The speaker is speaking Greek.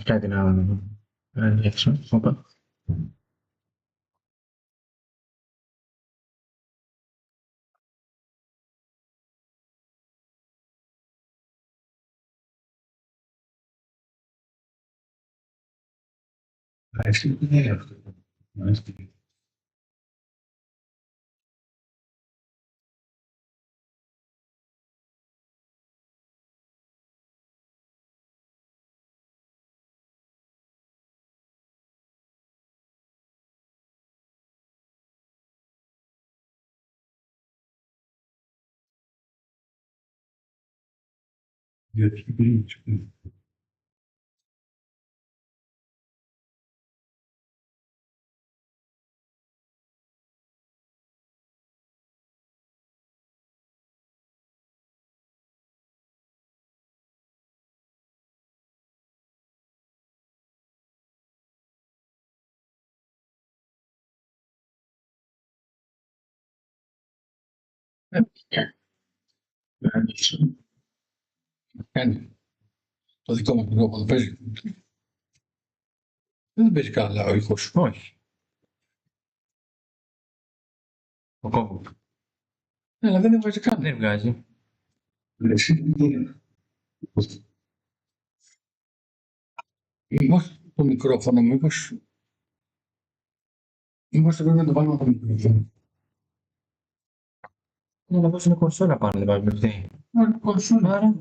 Κάτι να ανοίξω. Όπα. Εσύ τι είναι αυτό. Γιατί να ανοίξω. Κάνει. Το δικό μου μικρόφωνο παίζει. Δεν παίζει καλά ο ήχος. Όχι. Ο κόμπο. Αλλά δεν βγάζει καν. Δεν βγάζει. Εσύ τι είναι. Μήπως το μικρόφωνο, μήπως θα πρέπει να το βάλουμε το μικρόφωνο. Να βάζουμε κονσόλα πάνω, δεν βάζουμε αυτή. Κονσόλα. Άρα.